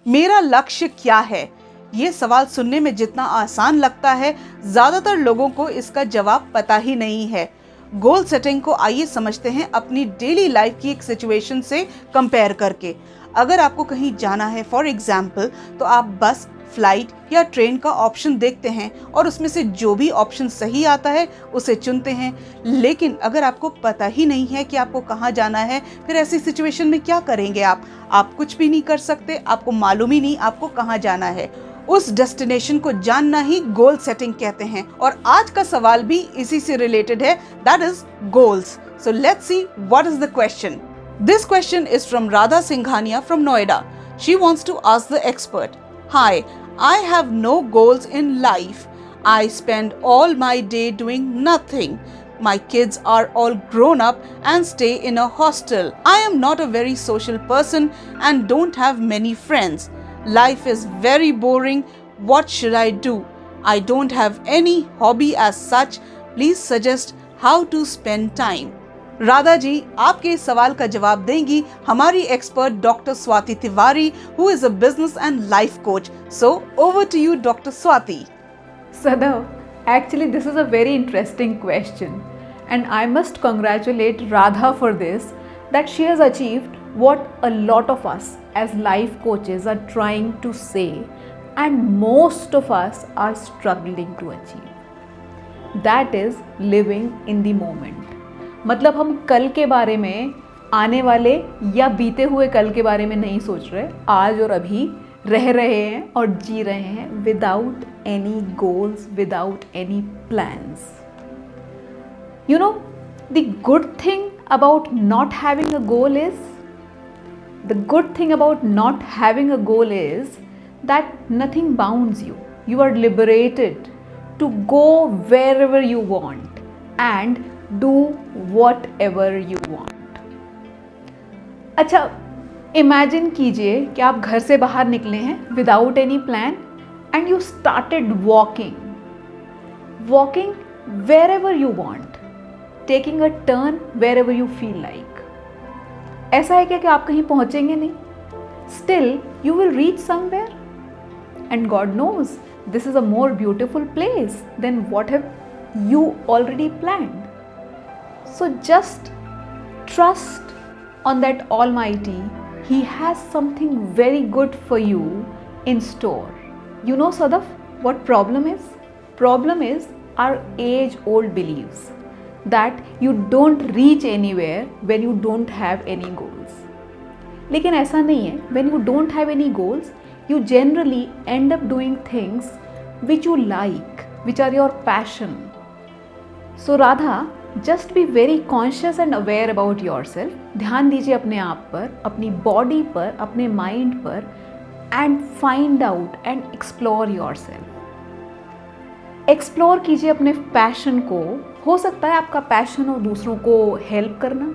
मेरा लक्ष्य क्या है? ये सवाल सुनने में जितना आसान लगता है, ज्यादातर लोगों को इसका जवाब पता ही नहीं है। गोल सेटिंग को आइए समझते हैं अपनी डेली लाइफ की एक सिचुएशन से कंपेयर करके। अगर आपको कहीं जाना है फॉर एग्जाम्पल, तो आप बस, फ्लाइट या ट्रेन का ऑप्शन देखते हैं और उसमें से जो भी ऑप्शन सही आता है उसे चुनते हैं। लेकिन अगर आपको पता ही नहीं है कि आपको कहाँ जाना है, फिर ऐसी सिचुएशन में क्या करेंगे आप कुछ भी नहीं कर सकते, आपको मालूम ही नहीं आपको कहाँ जाना है। उस डेस्टिनेशन को जानना ही गोल सेटिंग कहते हैं। और आज का सवाल भी इसी से रिलेटेड है, that is goals. So let's see what is the question. This question is from Radha Singhania from Noida. She wants to ask the expert, hi, I have no goals in life. I spend all my day doing nothing. My kids are all grown up and stay in a hostel. I am not a very social person and don't have many friends. Life is very boring. What should I do? I don't have any hobby as such. Please suggest how to spend time. Radha ji, आपके इस सवाल का जवाब देंगी हमारी expert doctor Swati Tiwari, who is a business and life coach. So over to you doctor Swati. Sadav, actually this is a very interesting question and I must congratulate Radha for this, that she has achieved what a lot of us as life coaches are trying to say and most of us are struggling to achieve. That is living in the moment. मतलब हम कल के बारे में, आने वाले या बीते हुए कल के बारे में नहीं सोच रहे, आज और अभी रह रहे हैं और जी रहे हैं without any goals, without any plans. You know, the good thing about not having a goal is, the good thing about not having a goal is that nothing bounds you. You are liberated to go wherever you want and do whatever you want. अच्छा, imagine कीजिए कि आप घर से बाहर निकले हैं without any plan and you started walking wherever you want, taking a turn wherever you feel like. ऐसा है क्या कि आप कहीं पहुंचेंगे नहीं? Still you will reach somewhere and God knows this is a more beautiful place than what have you already planned. So just trust on that Almighty. He has something very good for you in store. You know, Sadaf, what problem is? Problem is our age-old beliefs that you don't reach anywhere when you don't have any goals. लेकिन ऐसा नहीं है. When you don't have any goals, you generally end up doing things which you like, which are your passion. So Radha, just be very conscious and aware about yourself. ध्यान दीजिए अपने आप पर, अपनी बॉडी पर, अपने माइंड पर, and find out and explore yourself. Explore कीजिए अपने पैशन को. हो सकता है आपका पैशन हो दूसरों को हेल्प करना,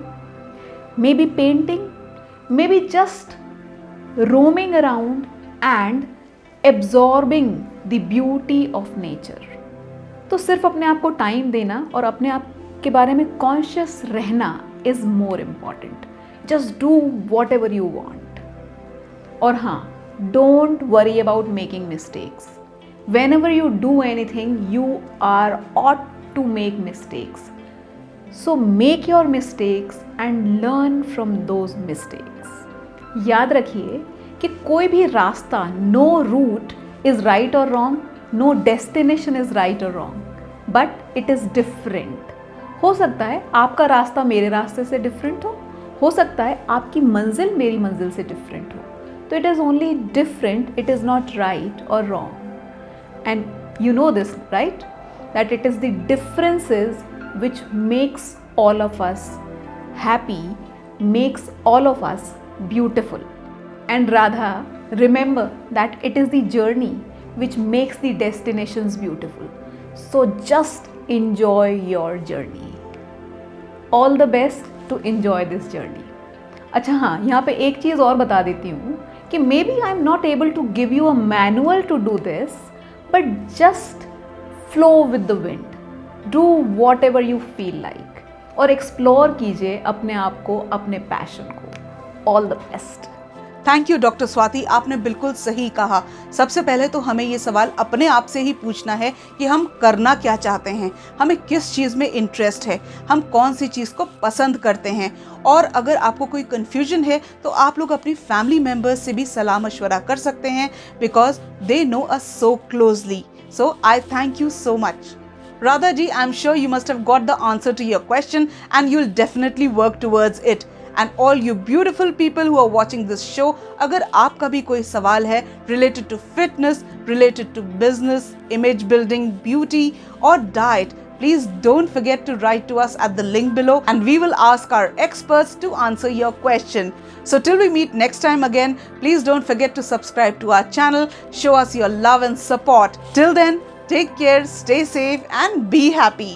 may be painting, may be just roaming around and absorbing the beauty of nature. तो सिर्फ अपने आप को टाइम देना और अपने आप के बारे में कॉन्शियस रहना is more important. Just do what ever you want. और हाँ, don't worry about making mistakes. whenever you do anything, you are ought to make mistakes. So make your mistakes and learn from those mistakes. याद रखिए कि कोई भी रास्ता, no route is right or wrong, no destination is right or wrong, but it is different. हो सकता है आपका रास्ता मेरे रास्ते से डिफरेंट हो सकता है आपकी मंजिल मेरी मंजिल से डिफरेंट हो. तो it is only different, it is not right or wrong. And you know this, right? That it is the differences which makes all of us happy, makes all of us beautiful. And Radha, remember that it is the journey which makes the destinations beautiful. So just enjoy your journey. All the best to enjoy this journey. अच्छा हाँ, यहाँ पे एक चीज़ और बता देती हूँ कि maybe I am not able to give you a manual to do this, but just flow with the wind. Do what ever you feel like और एक्सप्लोर कीजिए अपने आप को, अपने पैशन को। All the best. Thank you doctor Swati, आपने बिल्कुल सही कहा। सबसे पहले तो हमें ये सवाल अपने आप से ही पूछना है कि हम करना क्या चाहते हैं, हमें किस चीज़ में इंटरेस्ट है, हम कौन सी चीज़ को पसंद करते हैं। और अगर आपको कोई कन्फ्यूजन है तो आप लोग अपनी फैमिली मेम्बर्स से भी सलाह मशवरा कर सकते हैं, because they know us so closely. So I thank you so much. Radha ji, I'm sure you must have got the answer to your question and you'll definitely work towards it. And all you beautiful people who are watching this show, अगर आपका भी कोई सवाल है related to fitness, related to business, image building, beauty or diet, please don't forget to write to us at the link below and we will ask our experts to answer your question. So till we meet next time again, please don't forget to subscribe to our channel, show us your love and support. Till then, take care, stay safe and be happy.